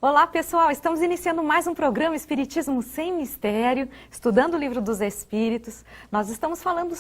Olá pessoal, estamos iniciando mais um programa Espiritismo Sem Mistério, estudando o Livro dos Espíritos. Nós estamos falando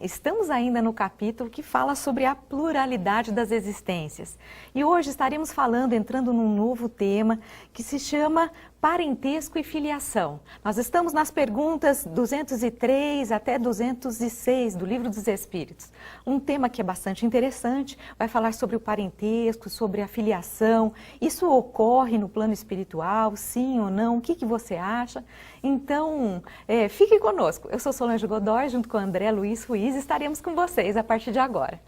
estamos ainda no capítulo que fala sobre a pluralidade das existências. E hoje estaremos entrando num novo tema que se chama parentesco e filiação. Nós estamos nas perguntas 203 até 206 do Livro dos Espíritos. Um tema que é bastante interessante, vai falar sobre o parentesco, sobre a filiação. Isso ocorre no plano espiritual, sim ou não? O que você acha? Então, fique conosco. Eu sou Solange Godoy, junto com André Luiz Ruiz, estaremos com vocês a partir de agora.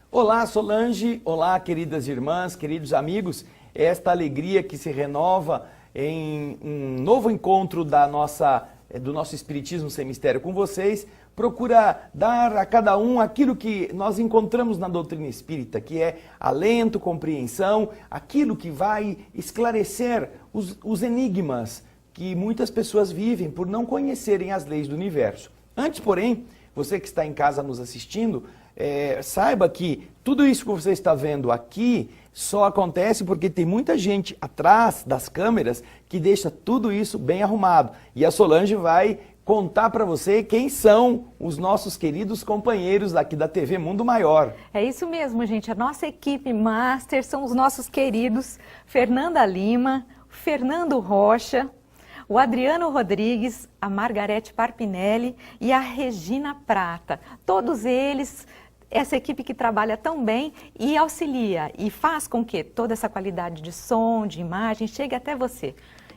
Olá Solange, olá queridas irmãs, queridos amigos. Esta alegria que se renova em um novo encontro do nosso Espiritismo Sem Mistério com vocês, procura dar a cada um aquilo que nós encontramos na doutrina espírita, que é alento, compreensão, aquilo que vai esclarecer os enigmas que muitas pessoas vivem por não conhecerem as leis do universo. Antes, porém, você que está em casa nos assistindo, saiba que tudo isso que você está vendo aqui só acontece porque tem muita gente atrás das câmeras que deixa tudo isso bem arrumado. E a Solange vai contar para você quem são os nossos queridos companheiros aqui da TV Mundo Maior. É isso mesmo, gente. A nossa equipe master são os nossos queridos Fernanda Lima, Fernando Rocha, o Adriano Rodrigues, a Margarete Parpinelli e a Regina Prata. Todos eles, essa equipe que trabalha tão bem e auxilia e faz com que toda essa qualidade de som, de imagem, chegue até você.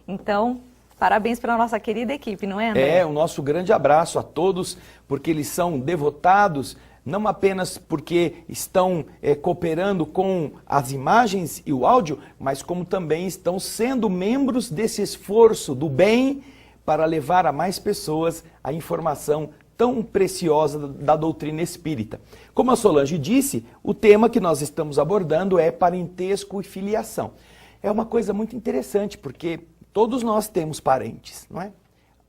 Então, parabéns para a nossa querida equipe, não é, André? O nosso grande abraço a todos, porque eles são devotados, não apenas porque estão cooperando com as imagens e o áudio, mas como também estão sendo membros desse esforço do bem para levar a mais pessoas a informação tão preciosa da doutrina espírita. Como a Solange disse, o tema que nós estamos abordando é parentesco e filiação. É uma coisa muito interessante, porque todos nós temos parentes, não é?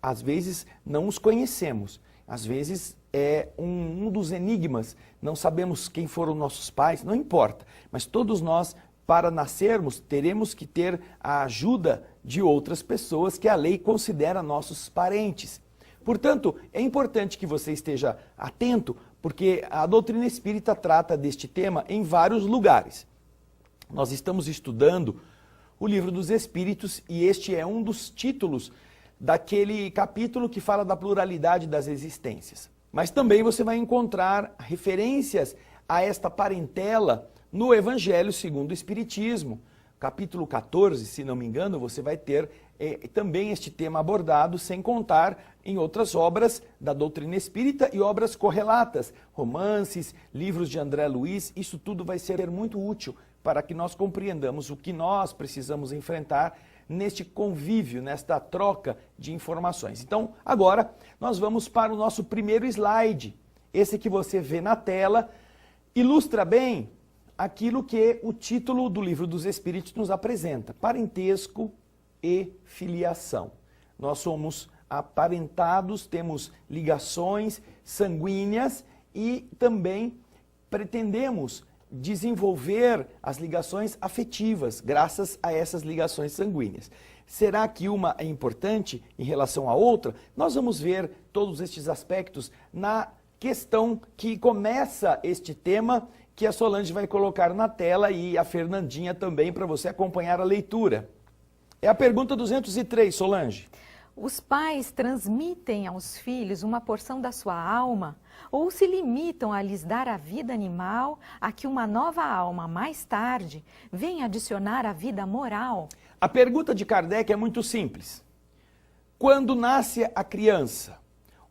Às vezes não os conhecemos, às vezes é um dos enigmas, não sabemos quem foram nossos pais, não importa, mas todos nós, para nascermos, teremos que ter a ajuda de outras pessoas que a lei considera nossos parentes. Portanto, é importante que você esteja atento, porque a doutrina espírita trata deste tema em vários lugares. Nós estamos estudando o Livro dos Espíritos e este é um dos títulos daquele capítulo que fala da pluralidade das existências. Mas também você vai encontrar referências a esta parentela no Evangelho segundo o Espiritismo. Capítulo 14, se não me engano, você vai ter também este tema abordado, sem contar em outras obras da doutrina espírita e obras correlatas, romances, livros de André Luiz. Isso tudo vai ser muito útil para que nós compreendamos o que nós precisamos enfrentar neste convívio, nesta troca de informações. Então, agora, nós vamos para o nosso primeiro slide. Esse que você vê na tela ilustra bem aquilo que o título do Livro dos Espíritos nos apresenta: parentesco e filiação. Nós somos aparentados, temos ligações sanguíneas e também pretendemos desenvolver as ligações afetivas graças a essas ligações sanguíneas. Será que uma é importante em relação à outra? Nós vamos ver todos estes aspectos na questão que começa este tema, que a Solange vai colocar na tela e a Fernandinha também, para você acompanhar a leitura. É a pergunta 203, Solange. Os pais transmitem aos filhos uma porção da sua alma ou se limitam a lhes dar a vida animal a que uma nova alma, mais tarde, venha adicionar a vida moral? A pergunta de Kardec é muito simples. Quando nasce a criança,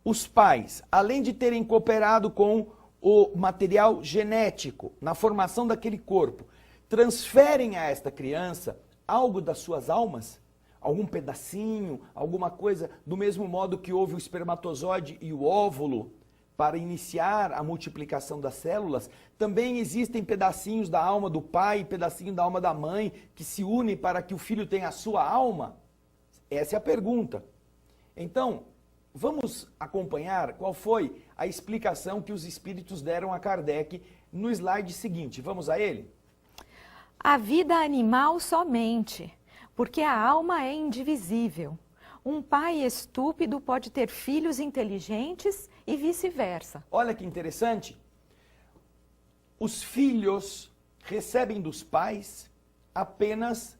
os pais, além de terem cooperado com o material genético na formação daquele corpo, transferem a esta criança algo das suas almas? Algum pedacinho, alguma coisa, do mesmo modo que houve o espermatozoide e o óvulo para iniciar a multiplicação das células, também existem pedacinhos da alma do pai, pedacinho da alma da mãe, que se unem para que o filho tenha a sua alma? Essa é a pergunta. Então, vamos acompanhar qual foi a explicação que os espíritos deram a Kardec no slide seguinte. Vamos a ele? A vida animal somente, porque a alma é indivisível. Um pai estúpido pode ter filhos inteligentes e vice-versa. Olha que interessante. Os filhos recebem dos pais apenas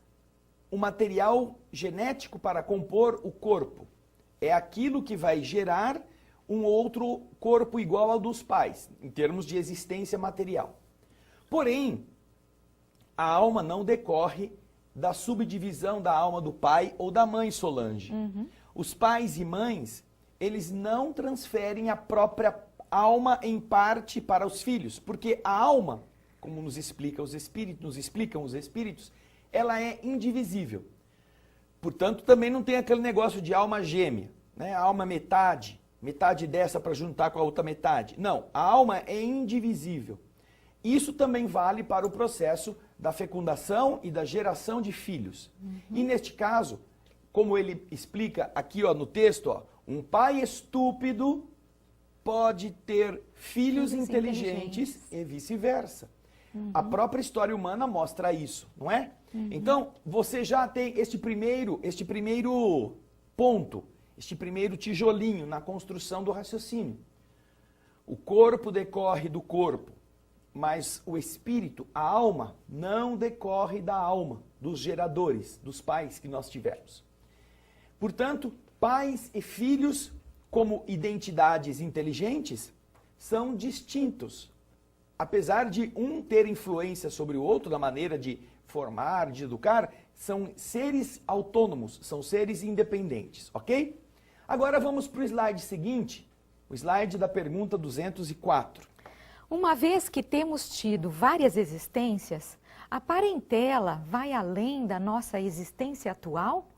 o material genético para compor o corpo. É aquilo que vai gerar um outro corpo igual ao dos pais, em termos de existência material. Porém, a alma não decorre da subdivisão da alma do pai ou da mãe, Solange. Os pais e mães, eles não transferem a própria alma em parte para os filhos, porque a alma, como nos explicam os espíritos, ela é indivisível. Portanto, também não tem aquele negócio de alma gêmea, né? A alma metade dessa para juntar com a outra metade. Não, a alma é indivisível. Isso também vale para o processo da fecundação e da geração de filhos. E neste caso, como ele explica aqui no texto, um pai estúpido pode ter filhos inteligentes e vice-versa. A própria história humana mostra isso, não é? Então, você já tem este primeiro ponto, este primeiro tijolinho na construção do raciocínio. O corpo decorre do corpo, mas o espírito, a alma, não decorre da alma, dos geradores, dos pais que nós tivemos. Portanto, pais e filhos, como identidades inteligentes, são distintos. Apesar de um ter influência sobre o outro na maneira de formar, de educar, são seres autônomos, são seres independentes, ok? Agora vamos para o slide seguinte, o slide da pergunta 204. Uma vez que temos tido várias existências, a parentela vai além da nossa existência atual?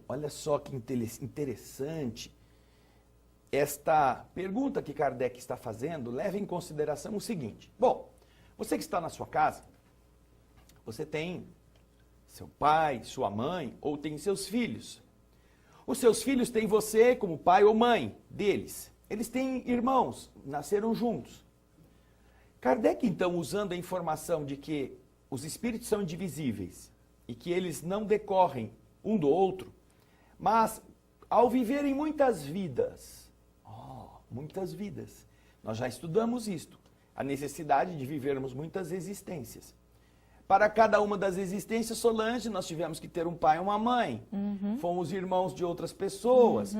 Olha só que interessante. Esta pergunta que Kardec está fazendo leva em consideração o seguinte. Bom, você que está na sua casa, você tem seu pai, sua mãe ou tem seus filhos. Os seus filhos têm você como pai ou mãe deles. Eles têm irmãos, nasceram juntos. Kardec, então, usando a informação de que os espíritos são indivisíveis e que eles não decorrem um do outro, mas ao viverem muitas vidas, nós já estudamos isto, a necessidade de vivermos muitas existências. Para cada uma das existências, Solange, nós tivemos que ter um pai e uma mãe. Fomos irmãos de outras pessoas.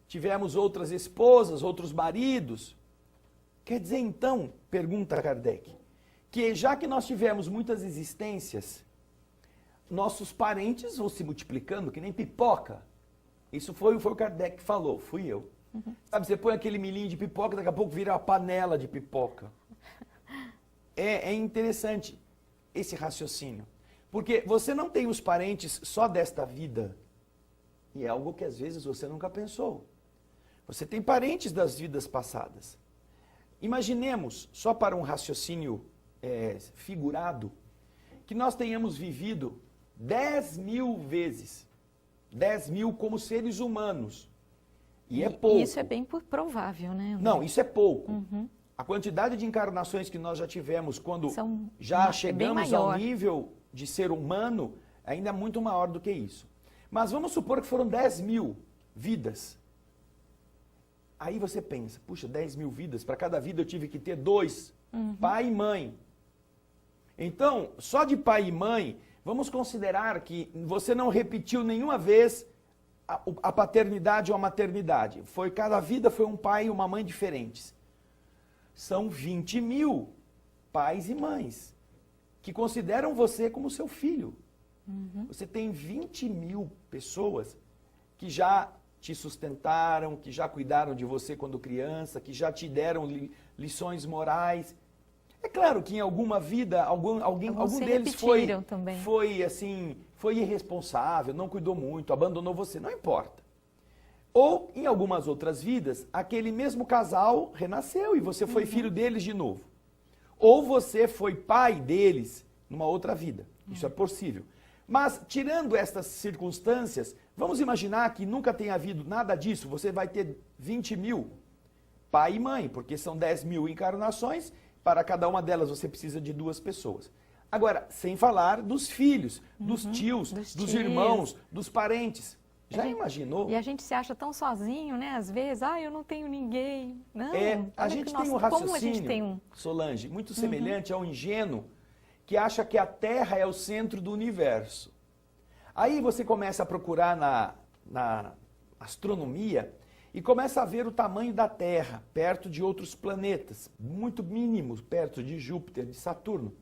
Tivemos outras esposas, outros maridos. Quer dizer, então, pergunta Kardec, que já que nós tivemos muitas existências, nossos parentes vão se multiplicando que nem pipoca. Isso foi o Kardec que falou, fui eu. Sabe, você põe aquele milhinho de pipoca, daqui a pouco vira uma panela de pipoca. É interessante esse raciocínio. Porque você não tem os parentes só desta vida. E é algo que às vezes você nunca pensou. Você tem parentes das vidas passadas. Imaginemos, só para um raciocínio figurado, que nós tenhamos vivido 10.000 vezes. 10.000 como seres humanos. E é pouco. Isso é bem provável, né? Não, isso é pouco. A quantidade de encarnações que nós já tivemos quando já chegamos ao nível de ser humano ainda é muito maior do que isso. Mas vamos supor que foram 10.000 vidas. Aí você pensa, puxa, 10.000 vidas, para cada vida eu tive que ter 2, pai e mãe. Então, só de pai e mãe, vamos considerar que você não repetiu nenhuma vez a paternidade ou a maternidade. Cada vida foi um pai e uma mãe diferentes. São 20.000 pais e mães que consideram você como seu filho. Você tem 20.000 pessoas que já te sustentaram, que já cuidaram de você quando criança, que já te deram lições morais. É claro que em alguma vida, algum deles foi irresponsável, não cuidou muito, abandonou você, não importa. Ou, em algumas outras vidas, aquele mesmo casal renasceu e você foi filho deles de novo. Ou você foi pai deles numa outra vida. Isso é possível. Mas, tirando estas circunstâncias, vamos imaginar que nunca tenha havido nada disso, você vai ter 20.000 pai e mãe, porque são 10.000 encarnações, para cada uma delas você precisa de 2 pessoas. Agora, sem falar dos filhos, dos tios, dos irmãos, dos parentes. Já imaginou? E a gente se acha tão sozinho, né? Às vezes, eu não tenho ninguém. Não, a gente tem um raciocínio, Solange, muito semelhante ao ingênuo, que acha que a Terra é o centro do universo. Aí você começa a procurar na astronomia e começa a ver o tamanho da Terra perto de outros planetas, muito mínimos, perto de Júpiter, de Saturno.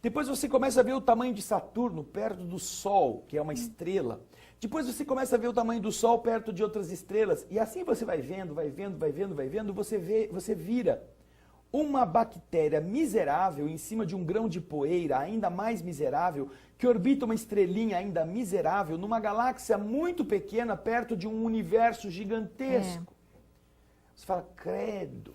Depois você começa a ver o tamanho de Saturno perto do Sol, que é uma estrela. Depois você começa a ver o tamanho do Sol perto de outras estrelas. E assim você vai vendo, você vira uma bactéria miserável em cima de um grão de poeira ainda mais miserável, que orbita uma estrelinha ainda miserável numa galáxia muito pequena perto de um universo gigantesco. Você fala, credo,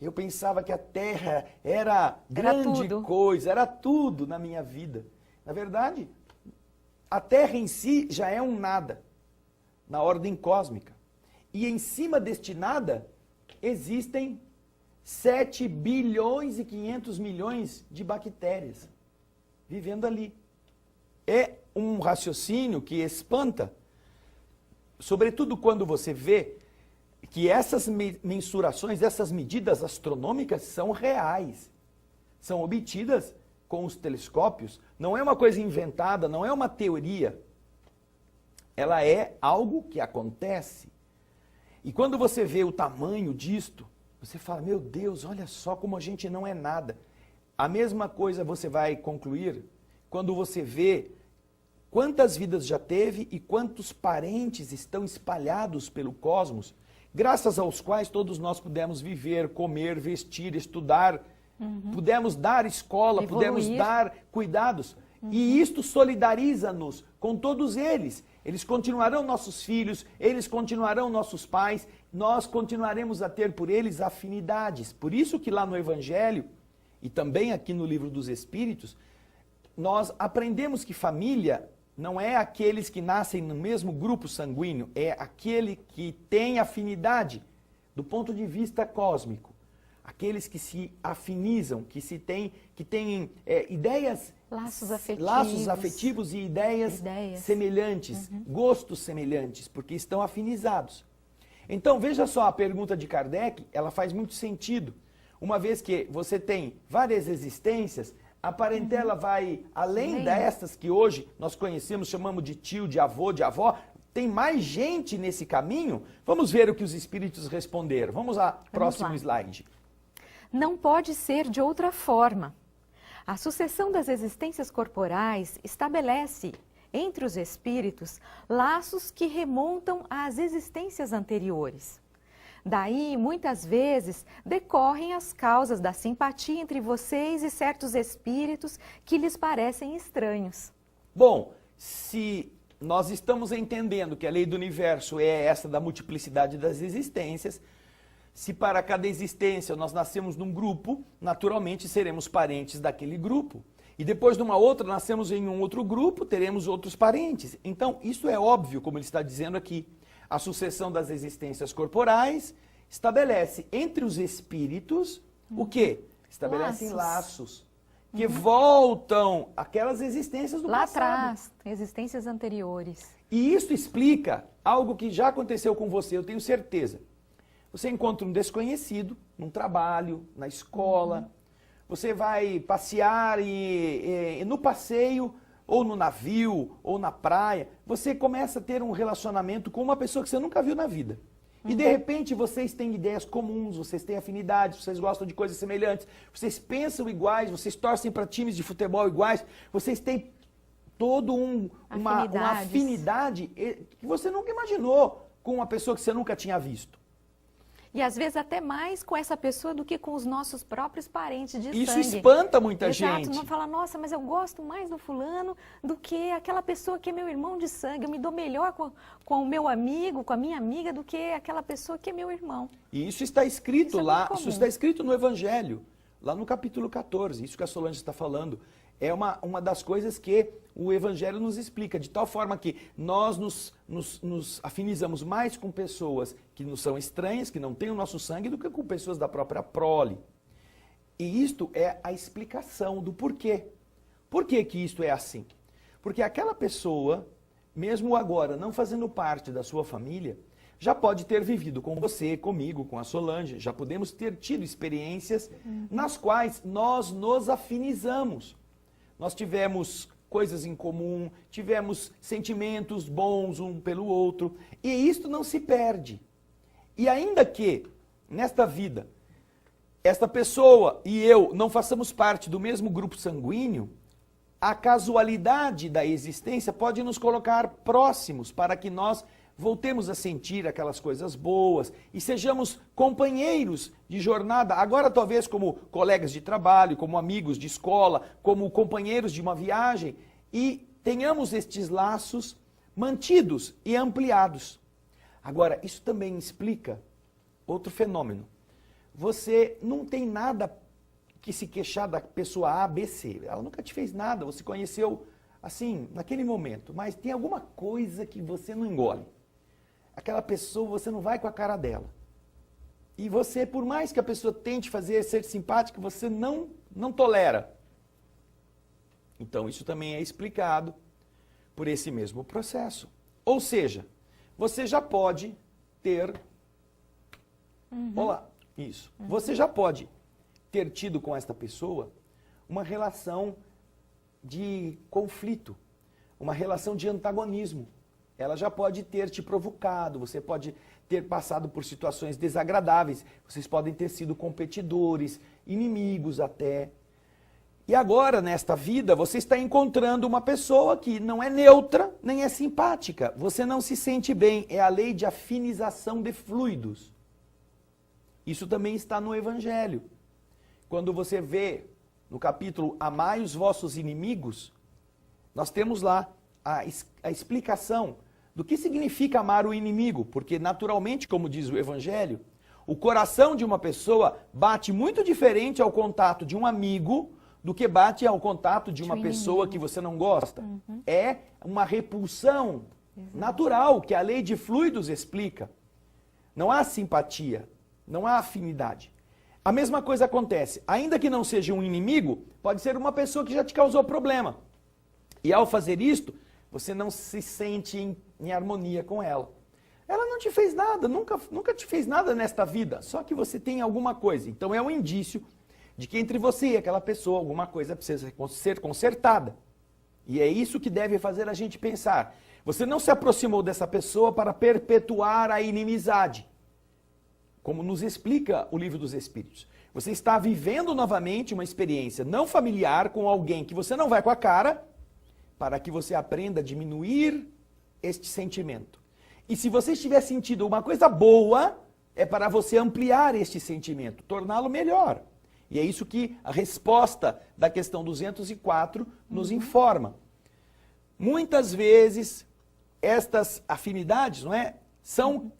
eu pensava que a Terra era grande coisa, era tudo na minha vida. Na verdade, a Terra em si já é um nada, na ordem cósmica. E em cima deste nada existem 7 bilhões e 500 milhões de bactérias vivendo ali. É um raciocínio que espanta, sobretudo quando você vê que essas mensurações, essas medidas astronômicas são reais, são obtidas com os telescópios, não é uma coisa inventada, não é uma teoria, ela é algo que acontece. E quando você vê o tamanho disto, você fala, meu Deus, olha só como a gente não é nada. A mesma coisa você vai concluir quando você vê quantas vidas já teve e quantos parentes estão espalhados pelo cosmos, graças aos quais todos nós pudemos viver, comer, vestir, estudar, pudemos dar escola, pudemos dar cuidados. E isto solidariza-nos com todos eles. Eles continuarão nossos filhos, eles continuarão nossos pais, nós continuaremos a ter por eles afinidades. Por isso que lá no Evangelho, e também aqui no Livro dos Espíritos, nós aprendemos que família não é aqueles que nascem no mesmo grupo sanguíneo, é aquele que tem afinidade do ponto de vista cósmico. Aqueles que se afinizam, que têm ideias, laços afetivos e ideias semelhantes, gostos semelhantes, porque estão afinizados. Então, veja só, a pergunta de Kardec, ela faz muito sentido. Uma vez que você tem várias existências, a parentela vai além destas que hoje nós conhecemos, chamamos de tio, de avô, de avó. Tem mais gente nesse caminho? Vamos ver o que os espíritos responderam. Vamos lá, próximo slide. Não pode ser de outra forma. A sucessão das existências corporais estabelece entre os espíritos laços que remontam às existências anteriores. Daí, muitas vezes, decorrem as causas da simpatia entre vocês e certos espíritos que lhes parecem estranhos. Bom, se nós estamos entendendo que a lei do universo é essa da multiplicidade das existências, se para cada existência nós nascemos num grupo, naturalmente seremos parentes daquele grupo. E depois de uma outra, nascemos em um outro grupo, teremos outros parentes. Então, isso é óbvio, como ele está dizendo aqui. A sucessão das existências corporais estabelece entre os espíritos o quê? Estabelecem laços que voltam àquelas existências do passado. Lá atrás, existências anteriores. E isso explica algo que já aconteceu com você, eu tenho certeza. Você encontra um desconhecido num trabalho, na escola, você vai passear e no passeio, ou no navio, ou na praia, você começa a ter um relacionamento com uma pessoa que você nunca viu na vida. E de repente vocês têm ideias comuns, vocês têm afinidades, vocês gostam de coisas semelhantes, vocês pensam iguais, vocês torcem para times de futebol iguais, vocês têm todo uma afinidade que você nunca imaginou com uma pessoa que você nunca tinha visto. E às vezes até mais com essa pessoa do que com os nossos próprios parentes de sangue. Isso espanta muita gente. Exato, não fala, nossa, mas eu gosto mais do fulano do que aquela pessoa que é meu irmão de sangue. Eu me dou melhor com o meu amigo, com a minha amiga, do que aquela pessoa que é meu irmão. E isso está escrito lá, isso está escrito no Evangelho, lá no capítulo 14, isso que a Solange está falando. é uma das coisas que o Evangelho nos explica, de tal forma que nós nos afinizamos mais com pessoas que nos são estranhas, que não têm o nosso sangue, do que com pessoas da própria prole. E isto é a explicação do porquê. Por que que isto é assim? Porque aquela pessoa, mesmo agora não fazendo parte da sua família, já pode ter vivido com você, comigo, com a Solange, já podemos ter tido experiências nas quais nós nos afinizamos. Nós tivemos coisas em comum, tivemos sentimentos bons um pelo outro, e isto não se perde. E ainda que, nesta vida, esta pessoa e eu não façamos parte do mesmo grupo sanguíneo, a casualidade da existência pode nos colocar próximos para que nós voltemos a sentir aquelas coisas boas e sejamos companheiros de jornada, agora talvez como colegas de trabalho, como amigos de escola, como companheiros de uma viagem, e tenhamos estes laços mantidos e ampliados. Agora, isso também explica outro fenômeno. Você não tem nada que se queixar da pessoa A, B, C. Ela nunca te fez nada, você conheceu assim, naquele momento, mas tem alguma coisa que você não engole. Aquela pessoa, você não vai com a cara dela. E você, por mais que a pessoa tente ser simpática, você não tolera. Então, isso também é explicado por esse mesmo processo. Ou seja, você já pode ter... Olá, isso. Você já pode ter tido com esta pessoa uma relação de conflito, uma relação de antagonismo. Ela já pode ter te provocado, você pode ter passado por situações desagradáveis, vocês podem ter sido competidores, inimigos até. E agora, nesta vida, você está encontrando uma pessoa que não é neutra, nem é simpática. Você não se sente bem, é a lei de afinização de fluidos. Isso também está no Evangelho. Quando você vê no capítulo Amai os vossos inimigos, nós temos lá a explicação do que significa amar o inimigo, porque naturalmente, como diz o Evangelho, o coração de uma pessoa bate muito diferente ao contato de um amigo do que bate ao contato de uma pessoa que você não gosta. É uma repulsão natural que a lei de fluidos explica. Não há simpatia, não há afinidade. A mesma coisa acontece, ainda que não seja um inimigo, pode ser uma pessoa que já te causou problema. E ao fazer isto, você não se sente em harmonia com ela. Ela não te fez nada, nunca te fez nada nesta vida, só que você tem alguma coisa. Então é um indício de que entre você e aquela pessoa alguma coisa precisa ser consertada. E é isso que deve fazer a gente pensar. Você não se aproximou dessa pessoa para perpetuar a inimizade, como nos explica o Livro dos Espíritos. Você está vivendo novamente uma experiência não familiar com alguém que você não vai com a cara, para que você aprenda a diminuir este sentimento. E se você estiver sentindo uma coisa boa, é para você ampliar este sentimento, torná-lo melhor. E é isso que a resposta da questão 204 nos informa. Muitas vezes, estas afinidades, não é, são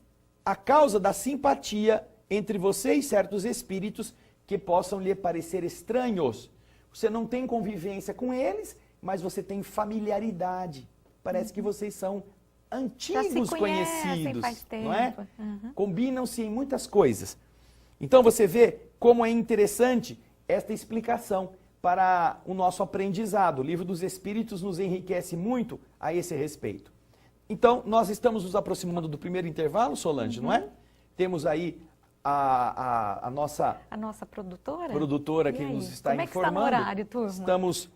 a causa da simpatia entre você e certos espíritos que possam lhe parecer estranhos. Você não tem convivência com eles, mas você tem familiaridade. Parece que vocês são antigos conhecidos, faz tempo. não é? Combinam-se em muitas coisas. Então você vê como é interessante esta explicação para o nosso aprendizado. O Livro dos Espíritos nos enriquece muito a esse respeito. Então, nós estamos nos aproximando do primeiro intervalo, Solange, não é? Temos aí a nossa produtora que nos está informando. Como é que está no horário, turma? Estamos...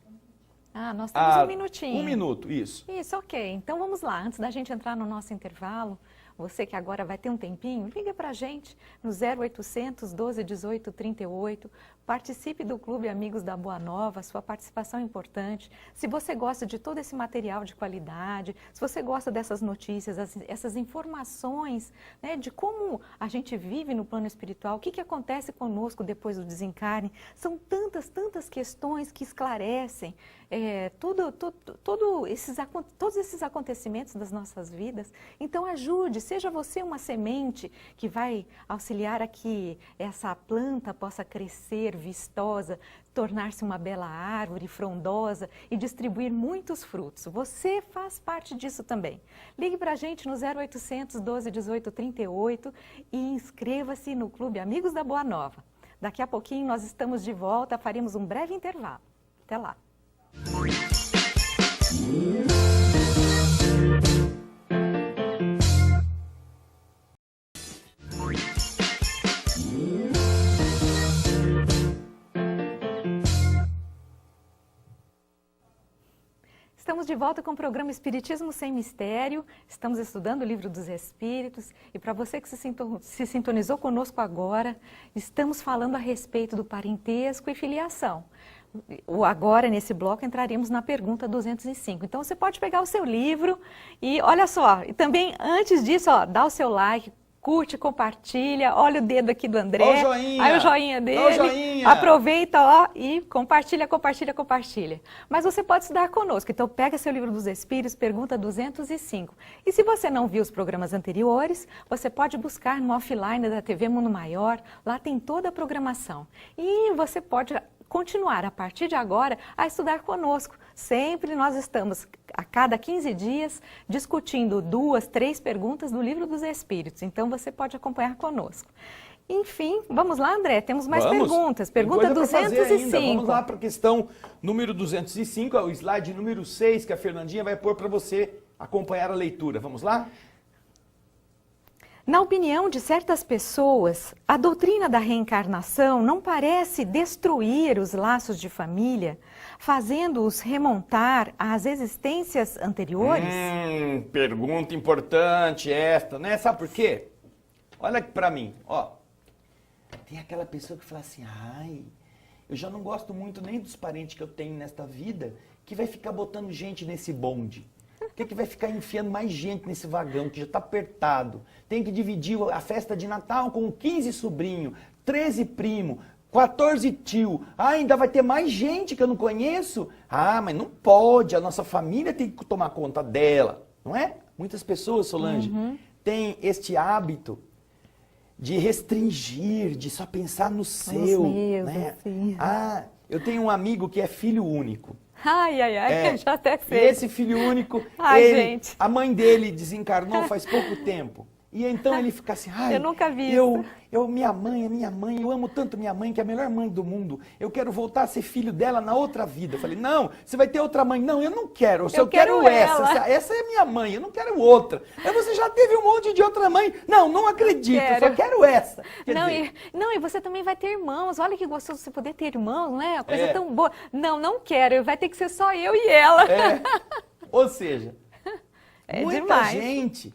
nós temos um minutinho. 1 minuto, isso. Isso, ok. Então vamos lá, antes da gente entrar no nosso intervalo, você que agora vai ter um tempinho, liga pra gente no 0800 12 18 38, participe do Clube Amigos da Boa Nova, sua participação é importante. Se você gosta de todo esse material de qualidade, se você gosta dessas notícias, essas informações, né, de como a gente vive no plano espiritual, o que acontece conosco depois do desencarne, são tantas questões que esclarecem todos esses acontecimentos das nossas vidas. Então ajude, seja você uma semente que vai auxiliar a que essa planta possa crescer vistosa, tornar-se uma bela árvore frondosa e distribuir muitos frutos. Você faz parte disso também. Ligue para a gente no 0800 12 18 38 e inscreva-se no Clube Amigos da Boa Nova. Daqui a pouquinho nós estamos de volta, faremos um breve intervalo. Até lá. Estamos de volta com o programa Espiritismo Sem Mistério. Estamos estudando o Livro dos Espíritos. E para você que se sintonizou conosco agora, estamos falando a respeito do parentesco e filiação. Agora, nesse bloco, entraremos na pergunta 205. Então, você pode pegar o seu livro e, olha só, e também, antes disso, ó, dá o seu like, curte, compartilha, olha o dedo aqui do André. Ó o joinha. Aí o joinha dele. Ó o joinha. Aproveita, ó, e compartilha, compartilha, compartilha. Mas você pode estudar conosco. Então pega seu livro dos Espíritos, pergunta 205. E se você não viu os programas anteriores, você pode buscar no offline da TV Mundo Maior. Lá tem toda a programação. E você pode continuar, a partir de agora, a estudar conosco. Sempre nós estamos, a cada 15 dias, discutindo 2, 3 perguntas do Livro dos Espíritos. Então, você pode acompanhar conosco. Enfim, vamos lá, André, temos mais perguntas. Pergunta 205. Vamos lá para a questão número 205, o slide número 6, que a Fernandinha vai pôr para você acompanhar a leitura. Vamos lá? Na opinião de certas pessoas, a doutrina da reencarnação não parece destruir os laços de família, fazendo-os remontar às existências anteriores? Pergunta importante esta, né? Sabe por quê? Olha aqui pra mim, ó. Tem aquela pessoa que fala assim, ai, eu já não gosto muito nem dos parentes que eu tenho nesta vida, que vai ficar botando gente nesse bonde. Que vai ficar enfiando mais gente nesse vagão, que já está apertado. Tem que dividir a festa de Natal com 15 sobrinhos, 13 primos, 14 tio. Ah, ainda vai ter mais gente que eu não conheço? Ah, mas não pode, a nossa família tem que tomar conta dela, não é? Muitas pessoas, Solange, têm este hábito de restringir, de só pensar no seu. Meus, né? Assim. Ah, eu tenho um amigo que é filho único. Ai, eu já até sei. E esse filho único, gente. a mãe dele desencarnou faz pouco tempo. E então ele fica assim, ai, eu nunca vi isso. Minha mãe, eu amo tanto minha mãe, que é a melhor mãe do mundo. Eu quero voltar a ser filho dela na outra vida. Eu falei, não, você vai ter outra mãe. Não, eu não quero, eu quero essa. Essa é minha mãe, eu não quero outra. Mas você já teve um monte de outra mãe. Não acredito, eu só quero essa. E você também vai ter irmãos. Olha que gostoso você poder ter irmãos, não é? Uma coisa tão boa. Não quero, vai ter que ser só eu e ela. Ou seja, muita demais. gente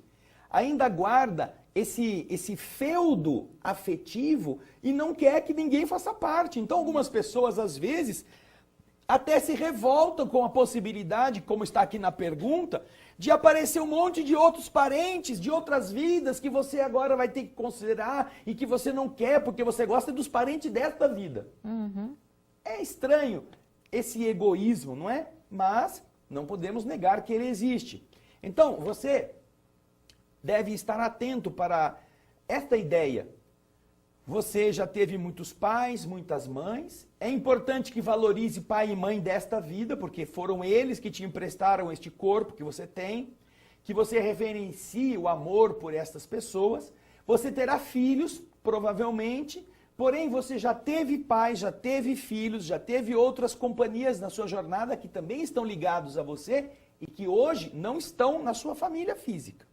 ainda guarda esse feudo afetivo e não quer que ninguém faça parte. Então, algumas pessoas, às vezes, até se revoltam com a possibilidade, como está aqui na pergunta, de aparecer um monte de outros parentes, de outras vidas, que você agora vai ter que considerar e que você não quer, porque você gosta dos parentes desta vida. É estranho esse egoísmo, não é? Mas não podemos negar que ele existe. Então, você deve estar atento para esta ideia. Você já teve muitos pais, muitas mães. É importante que valorize pai e mãe desta vida, porque foram eles que te emprestaram este corpo que você tem. Que você reverencie o amor por estas pessoas. Você terá filhos, provavelmente. Porém, você já teve pais, já teve filhos, já teve outras companhias na sua jornada que também estão ligados a você e que hoje não estão na sua família física.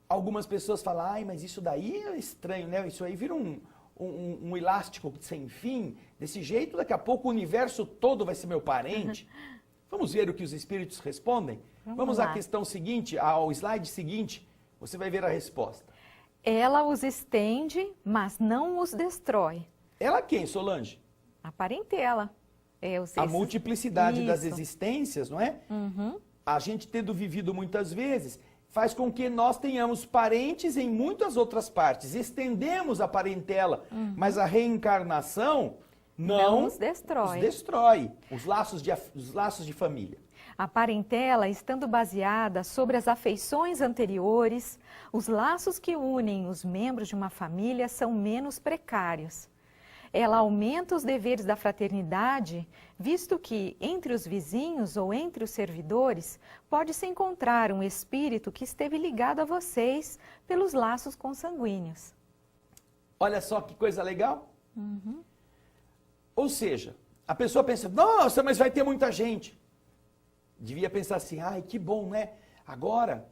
Algumas pessoas falam, ai, mas isso daí é estranho, né? Isso aí vira um elástico sem fim. Desse jeito, daqui a pouco o universo todo vai ser meu parente. Vamos ver o que os espíritos respondem? Vamos à questão seguinte, ao slide seguinte, você vai ver a resposta. Ela os estende, mas não os destrói. Ela quem, Solange? A parentela. A multiplicidade das existências, não é? A gente tendo vivido muitas vezes, faz com que nós tenhamos parentes em muitas outras partes. Estendemos a parentela, mas a reencarnação não os destrói. Os laços de família. A parentela, estando baseada sobre as afeições anteriores, os laços que unem os membros de uma família são menos precários. Ela aumenta os deveres da fraternidade, visto que, entre os vizinhos ou entre os servidores, pode-se encontrar um espírito que esteve ligado a vocês pelos laços consanguíneos. Olha só que coisa legal. Ou seja, a pessoa pensa, nossa, mas vai ter muita gente. Devia pensar assim, ai, que bom, né? Agora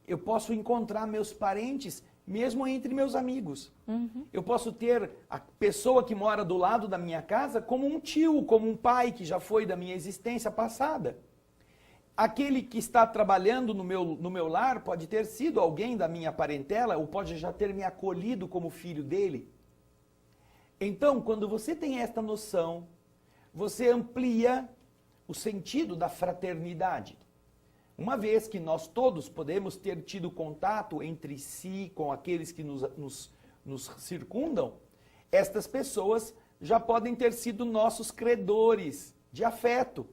eu posso encontrar meus parentes mesmo entre meus amigos. Eu posso ter a pessoa que mora do lado da minha casa como um tio, como um pai que já foi da minha existência passada. Aquele que está trabalhando no meu lar pode ter sido alguém da minha parentela ou pode já ter me acolhido como filho dele. Então, quando você tem esta noção, você amplia o sentido da fraternidade. Uma vez que nós todos podemos ter tido contato entre si com aqueles que nos circundam, estas pessoas já podem ter sido nossos credores de afeto,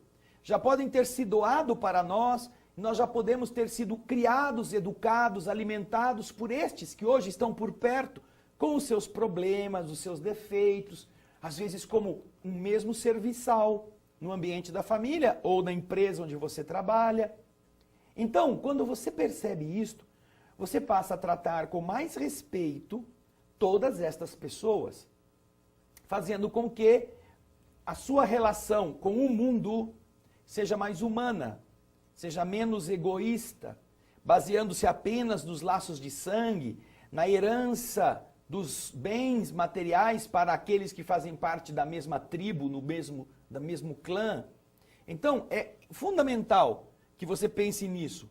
já podem ter se doado para nós já podemos ter sido criados, educados, alimentados por estes que hoje estão por perto, com os seus problemas, os seus defeitos, às vezes como um mesmo serviçal no ambiente da família ou na empresa onde você trabalha. Então, quando você percebe isto, você passa a tratar com mais respeito todas estas pessoas, fazendo com que a sua relação com o mundo seja mais humana, seja menos egoísta, baseando-se apenas nos laços de sangue, na herança dos bens materiais para aqueles que fazem parte da mesma tribo, do mesmo clã. Então, é fundamental que você pense nisso.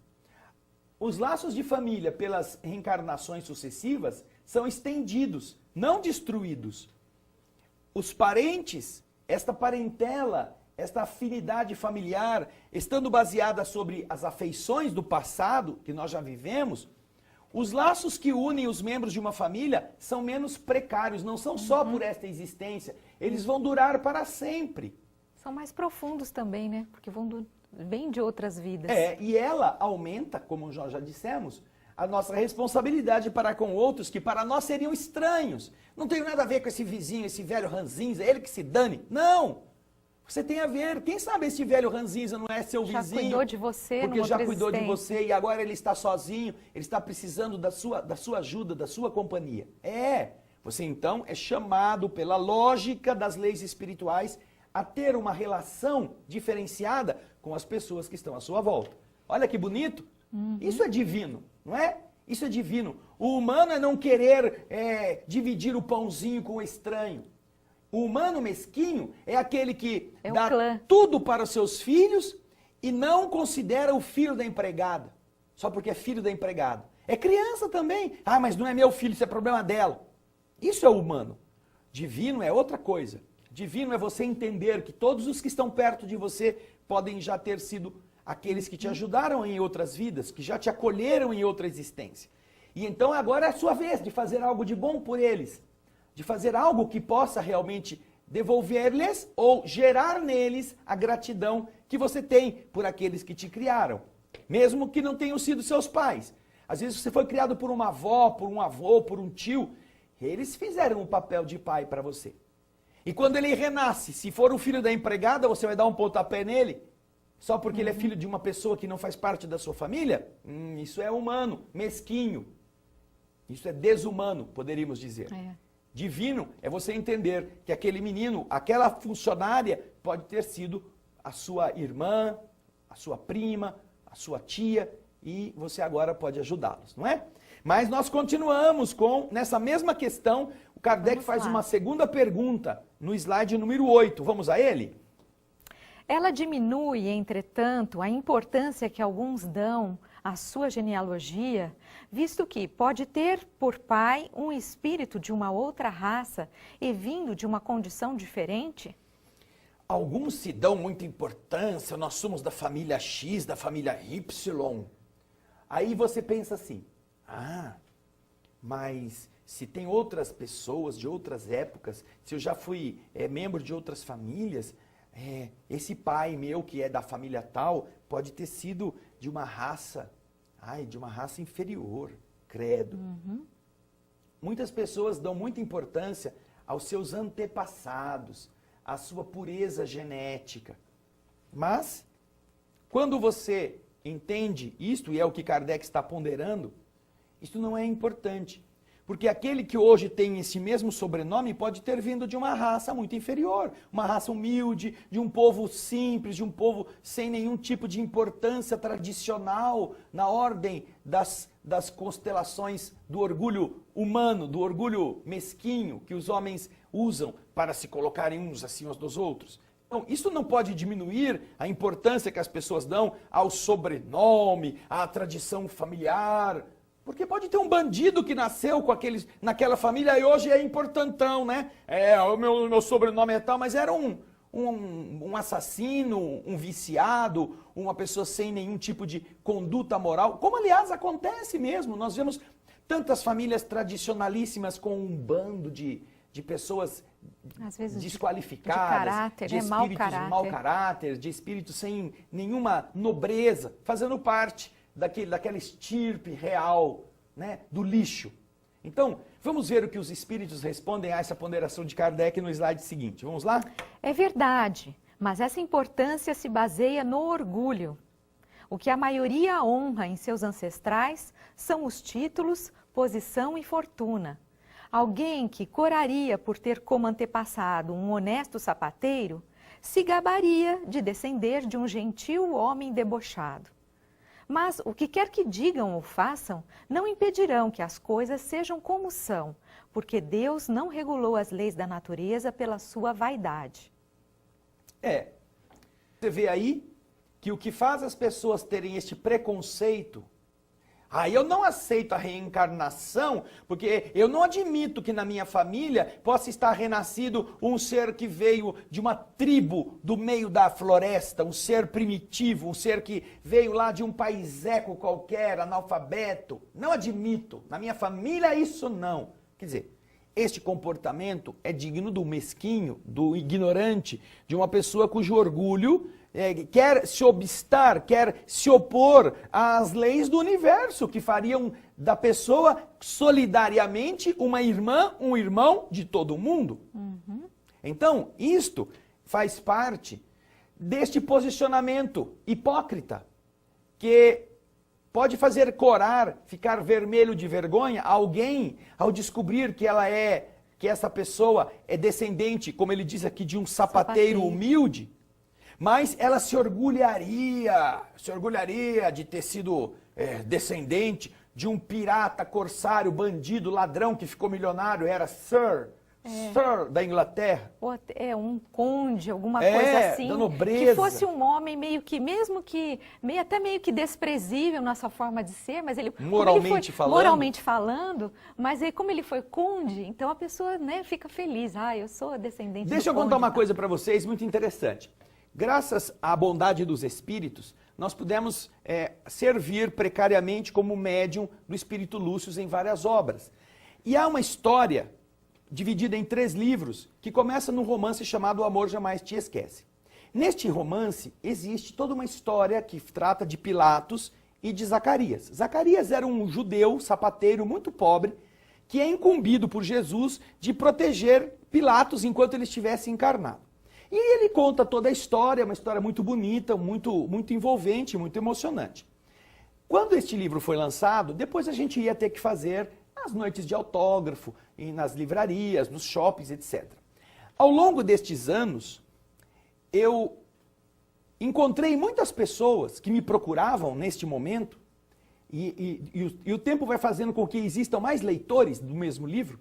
Os laços de família, pelas reencarnações sucessivas, são estendidos, não destruídos. Os parentes, esta parentela, esta afinidade familiar, estando baseada sobre as afeições do passado, que nós já vivemos, os laços que unem os membros de uma família são menos precários, não são só por esta existência, eles vão durar para sempre. São mais profundos também, né? Porque vêm de outras vidas. E ela aumenta, como nós já dissemos, a nossa responsabilidade para com outros que para nós seriam estranhos. Não tem nada a ver com esse vizinho, esse velho ranzinza, ele que se dane. Não! Você tem a ver. Quem sabe esse velho ranzinza não é seu vizinho? Já cuidou de você, porque já cuidou de você e agora ele está sozinho, ele está precisando da sua ajuda, da sua companhia. Você então é chamado pela lógica das leis espirituais a ter uma relação diferenciada com as pessoas que estão à sua volta. Olha que bonito. Isso é divino, não é? Isso é divino. O humano é não querer dividir o pãozinho com o estranho. O humano mesquinho é aquele que dá tudo para os seus filhos e não considera o filho da empregada, só porque é filho da empregada. É criança também. Ah, mas não é meu filho, isso é problema dela. Isso é humano. Divino é outra coisa. Divino é você entender que todos os que estão perto de você podem já ter sido aqueles que te ajudaram em outras vidas, que já te acolheram em outra existência. E então agora é a sua vez de fazer algo de bom por eles, de fazer algo que possa realmente devolver-lhes ou gerar neles a gratidão que você tem por aqueles que te criaram, mesmo que não tenham sido seus pais. Às vezes você foi criado por uma avó, por um avô, por um tio, eles fizeram o papel de pai para você. E quando ele renasce, se for o filho da empregada, você vai dar um pontapé nele, só porque ele é filho de uma pessoa que não faz parte da sua família? Isso é humano, mesquinho. Isso é desumano, poderíamos dizer. Divino é você entender que aquele menino, aquela funcionária, pode ter sido a sua irmã, a sua prima, a sua tia, e você agora pode ajudá-los, não é? Mas nós continuamos nessa mesma questão, o Kardec faz uma segunda pergunta no slide número 8. Vamos a ele? Ela diminui, entretanto, a importância que alguns dão à sua genealogia, visto que pode ter por pai um espírito de uma outra raça e vindo de uma condição diferente? Alguns se dão muita importância, nós somos da família X, da família Y. Aí você pensa assim, mas se tem outras pessoas de outras épocas, se eu já fui membro de outras famílias, esse pai meu que é da família tal pode ter sido de uma raça, de uma raça inferior, credo. Muitas pessoas dão muita importância aos seus antepassados, à sua pureza genética. Mas, quando você entende isto, e é o que Kardec está ponderando, isso não é importante. Porque aquele que hoje tem esse mesmo sobrenome pode ter vindo de uma raça muito inferior, uma raça humilde, de um povo simples, de um povo sem nenhum tipo de importância tradicional na ordem das constelações do orgulho humano, do orgulho mesquinho que os homens usam para se colocarem uns acima dos outros. Então, isso não pode diminuir a importância que as pessoas dão ao sobrenome, à tradição familiar. Porque pode ter um bandido que nasceu naquela família e hoje é importantão, né? O meu sobrenome é tal, mas era um assassino, um viciado, uma pessoa sem nenhum tipo de conduta moral. Como, aliás, acontece mesmo. Nós vemos tantas famílias tradicionalíssimas com um bando de pessoas às vezes desqualificadas, de caráter, de espíritos de mau caráter, de espíritos sem nenhuma nobreza, fazendo parte daquela estirpe real, né, do lixo. Então, vamos ver o que os espíritos respondem a essa ponderação de Kardec no slide seguinte. Vamos lá? É verdade, mas essa importância se baseia no orgulho. O que a maioria honra em seus ancestrais são os títulos, posição e fortuna. Alguém que coraria por ter como antepassado um honesto sapateiro, se gabaria de descender de um gentil homem debochado. Mas o que quer que digam ou façam, não impedirão que as coisas sejam como são, porque Deus não regulou as leis da natureza pela sua vaidade. Você vê aí que o que faz as pessoas terem este preconceito, eu não aceito a reencarnação, porque eu não admito que na minha família possa estar renascido um ser que veio de uma tribo do meio da floresta, um ser primitivo, um ser que veio lá de um paiseco qualquer, analfabeto. Não admito. Na minha família isso não. Quer dizer, este comportamento é digno do mesquinho, do ignorante, de uma pessoa cujo orgulho quer se obstar, quer se opor às leis do universo, que fariam da pessoa solidariamente uma irmã, um irmão de todo mundo. Então, isto faz parte deste posicionamento hipócrita, que pode fazer corar, ficar vermelho de vergonha alguém ao descobrir que essa pessoa é descendente, como ele diz aqui, de um sapateiro humilde. Mas ela se orgulharia de ter sido descendente de um pirata, corsário, bandido, ladrão que ficou milionário, era Sir da Inglaterra. Ou um conde, alguma coisa assim. Da nobreza. Que fosse um homem meio que desprezível na sua forma de ser, mas ele moralmente falando, mas aí como ele foi conde, então a pessoa, né, fica feliz. Eu sou descendente Deixa eu contar uma coisa para vocês muito interessante. Graças à bondade dos espíritos, nós pudemos servir precariamente como médium do Espírito Lúcio em várias obras. E há uma história dividida em 3 livros, que começa num romance chamado O Amor Jamais Te Esquece. Neste romance existe toda uma história que trata de Pilatos e de Zacarias. Zacarias era um judeu sapateiro muito pobre, que é incumbido por Jesus de proteger Pilatos enquanto ele estivesse encarnado. E ele conta toda a história, uma história muito bonita, muito envolvente, muito emocionante. Quando este livro foi lançado, depois a gente ia ter que fazer as noites de autógrafo, e nas livrarias, nos shoppings, etc. Ao longo destes anos, eu encontrei muitas pessoas que me procuravam neste momento, e o tempo vai fazendo com que existam mais leitores do mesmo livro,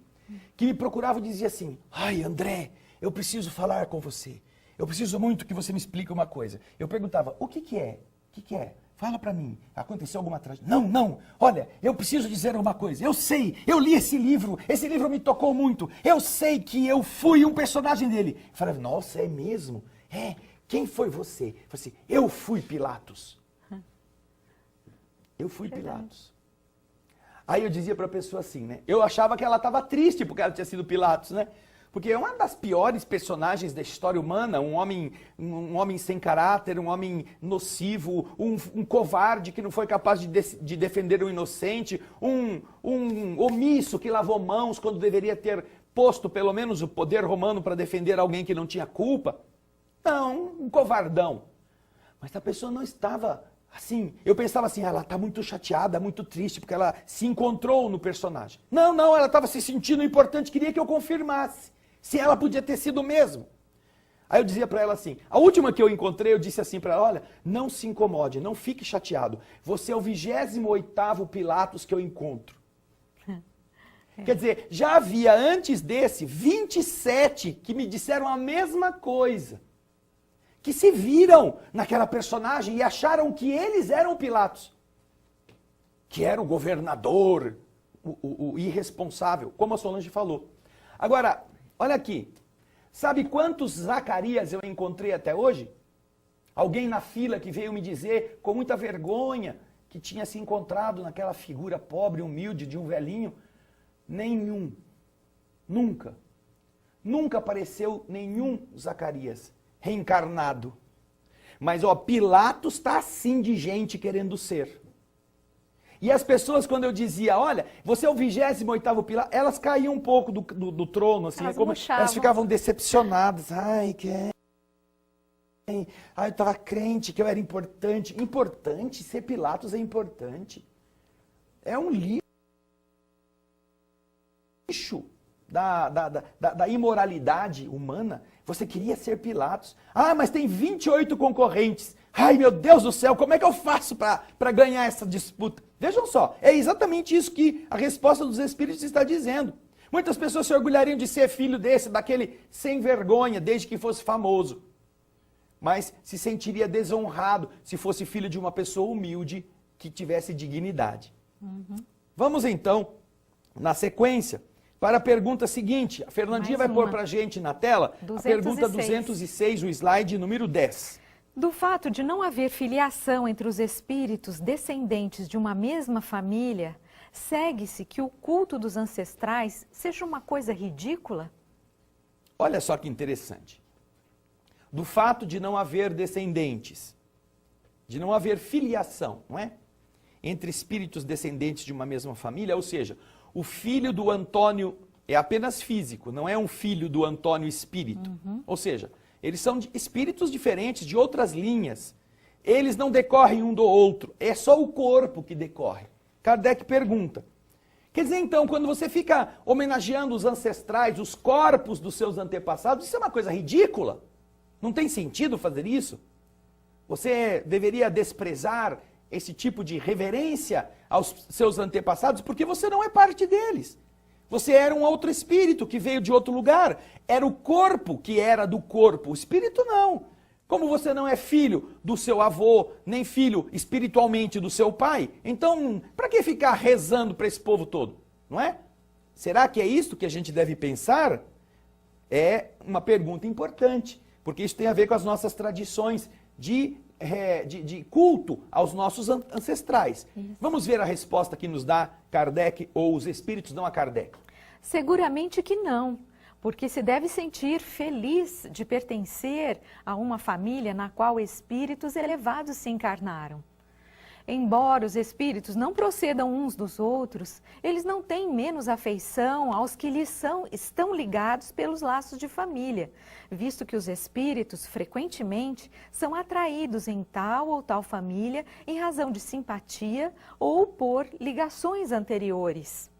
que me procuravam e diziam assim: André, eu preciso falar com você. Eu preciso muito que você me explique uma coisa. Eu perguntava: o que é? O que é? Fala pra mim. Aconteceu alguma tragédia? Não. Olha, eu preciso dizer uma coisa. Eu sei, eu li esse livro me tocou muito. Eu sei que eu fui um personagem dele. Eu falava: nossa, é mesmo? Quem foi você? Eu falei assim: eu fui Pilatos. Eu fui Pilatos. Aí eu dizia pra pessoa assim, né? Eu achava que ela estava triste porque ela tinha sido Pilatos, né? porque é uma das piores personagens da história humana, um homem sem caráter, um homem nocivo, um covarde que não foi capaz de defender o inocente, um omisso que lavou mãos quando deveria ter posto pelo menos o poder romano para defender alguém que não tinha culpa. Não, um covardão. Mas a pessoa não estava assim. Eu pensava assim, ela está muito chateada, muito triste, porque ela se encontrou no personagem. Não, ela estava se sentindo importante, queria que eu confirmasse se ela podia ter sido mesmo. Aí eu dizia para ela assim, a última que eu encontrei, eu disse assim para ela, olha, não se incomode, não fique chateado. Você é o 28º Pilatos que eu encontro. Quer dizer, já havia antes desse 27 que me disseram a mesma coisa. Que se viram naquela personagem e acharam que eles eram Pilatos. Que era o governador, o irresponsável, como a Solange falou. Agora, olha aqui. Sabe quantos Zacarias eu encontrei até hoje? Alguém na fila que veio me dizer, com muita vergonha, que tinha se encontrado naquela figura pobre, humilde, de um velhinho. Nenhum. Nunca. Nunca apareceu nenhum Zacarias reencarnado. Mas, ó, Pilatos está assim de gente querendo ser. E as pessoas, quando eu dizia, olha, você é o 28º Pilatos, elas caíam um pouco do trono, assim, elas ficavam decepcionadas. Ai, eu estava crente que eu era importante. Importante? Ser Pilatos é importante. É um lixo da imoralidade humana. Você queria ser Pilatos. Ah, mas tem 28 concorrentes. Ai, meu Deus do céu, como é que eu faço para ganhar essa disputa? Vejam só, é exatamente isso que a resposta dos Espíritos está dizendo. Muitas pessoas se orgulhariam de ser filho daquele sem vergonha, desde que fosse famoso. Mas se sentiria desonrado se fosse filho de uma pessoa humilde que tivesse dignidade. Vamos então, na sequência, para a pergunta seguinte. A Fernandinha vai pôr para a gente na tela 206. A pergunta 206, o slide número 10. Do fato de não haver filiação entre os espíritos descendentes de uma mesma família, segue-se que o culto dos ancestrais seja uma coisa ridícula? Olha só que interessante. Do fato de não haver descendentes, de não haver filiação, não é? Entre espíritos descendentes de uma mesma família, ou seja, o filho do Antônio é apenas físico, não é um filho do Antônio espírito. Ou seja, eles são espíritos diferentes, de outras linhas. Eles não decorrem um do outro, é só o corpo que decorre. Kardec pergunta. Quer dizer, então, quando você fica homenageando os ancestrais, os corpos dos seus antepassados, isso é uma coisa ridícula? Não tem sentido fazer isso? Você deveria desprezar esse tipo de reverência aos seus antepassados, porque você não é parte deles. Você era um outro espírito que veio de outro lugar. Era o corpo que era do corpo. O espírito não. Como você não é filho do seu avô, nem filho espiritualmente do seu pai, então, para que ficar rezando para esse povo todo? Não é? Será que é isso que a gente deve pensar? É uma pergunta importante, porque isso tem a ver com as nossas tradições de culto aos nossos ancestrais. Isso. Vamos ver a resposta que nos dá Kardec, ou os espíritos dão a Kardec. Seguramente que não, porque se deve sentir feliz de pertencer a uma família na qual espíritos elevados se encarnaram. Embora os espíritos não procedam uns dos outros, eles não têm menos afeição aos que lhes estão ligados pelos laços de família, visto que os espíritos, frequentemente, são atraídos em tal ou tal família em razão de simpatia ou por ligações anteriores.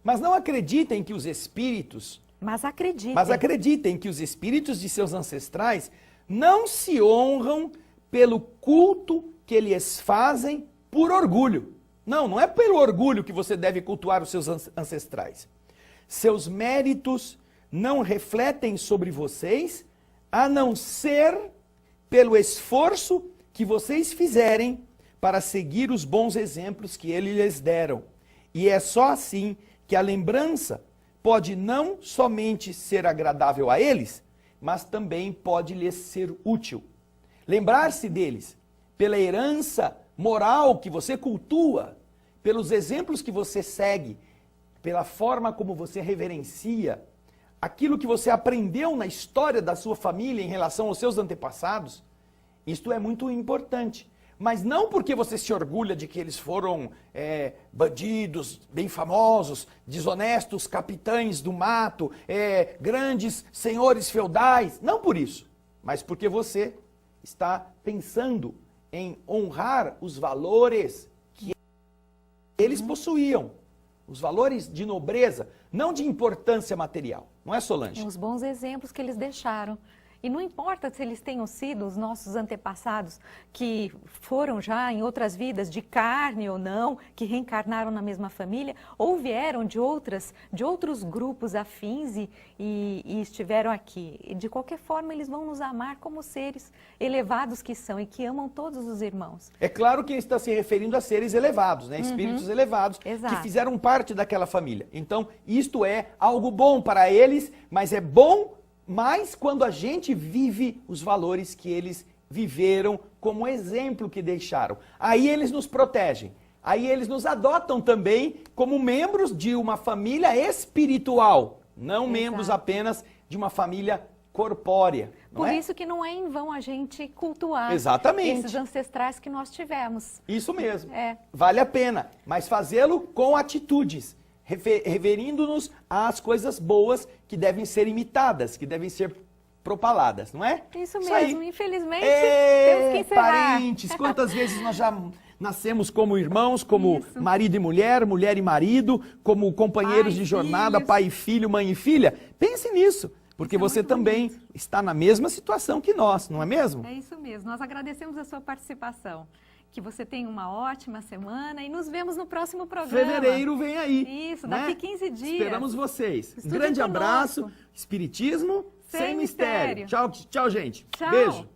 Mas não acreditem que os espíritos... Mas acreditem que os espíritos de seus ancestrais não se honram pelo culto que eles fazem por orgulho. Não é pelo orgulho que você deve cultuar os seus ancestrais. Seus méritos não refletem sobre vocês, a não ser pelo esforço que vocês fizerem para seguir os bons exemplos que eles lhes deram. E é só assim que a lembrança pode não somente ser agradável a eles, mas também pode lhes ser útil. Lembrar-se deles pela herança moral que você cultua, pelos exemplos que você segue, pela forma como você reverencia aquilo que você aprendeu na história da sua família em relação aos seus antepassados, isto é muito importante. Mas não porque você se orgulha de que eles foram bandidos, bem famosos, desonestos, capitães do mato, grandes senhores feudais. Não por isso, mas porque você está pensando em honrar os valores que eles possuíam. Os valores de nobreza, não de importância material. Não é, Solange? Os bons exemplos que eles deixaram. E não importa se eles tenham sido os nossos antepassados, que foram já em outras vidas de carne ou não, que reencarnaram na mesma família, ou vieram de outros grupos afins e estiveram aqui. E de qualquer forma, eles vão nos amar como seres elevados que são e que amam todos os irmãos. É claro que ele está se referindo a seres elevados, né? Espíritos elevados, Exato. que fizeram parte daquela família. Então, isto é algo bom para eles, mas é bom mais quando a gente vive os valores que eles viveram como exemplo que deixaram. Aí eles nos protegem. Aí eles nos adotam também como membros de uma família espiritual, não Exato. membros apenas de uma família corpórea. Por isso que não é em vão a gente cultuar Exatamente. esses ancestrais que nós tivemos. Isso mesmo. É. Vale a pena, mas fazê-lo com atitudes, referindo-nos às coisas boas que devem ser imitadas, que devem ser propaladas, não é? Isso aí. mesmo, infelizmente temos que encerrar. Parentes, quantas vezes nós já nascemos como irmãos, como Isso. marido e mulher, mulher e marido, como companheiros Pai e de jornada, filhos. pai e filho, mãe e filha. Pense nisso, porque Isso é você muito também bonito. está na mesma situação que nós, não é mesmo? É isso mesmo, nós agradecemos a sua participação. Que você tenha uma ótima semana e nos vemos no próximo programa. Fevereiro vem aí. Isso, né? daqui 15 dias. Esperamos vocês. Um Estudem grande conosco. abraço. Espiritismo Sem sem mistério. mistério. Tchau, tchau, gente. Tchau. Beijo.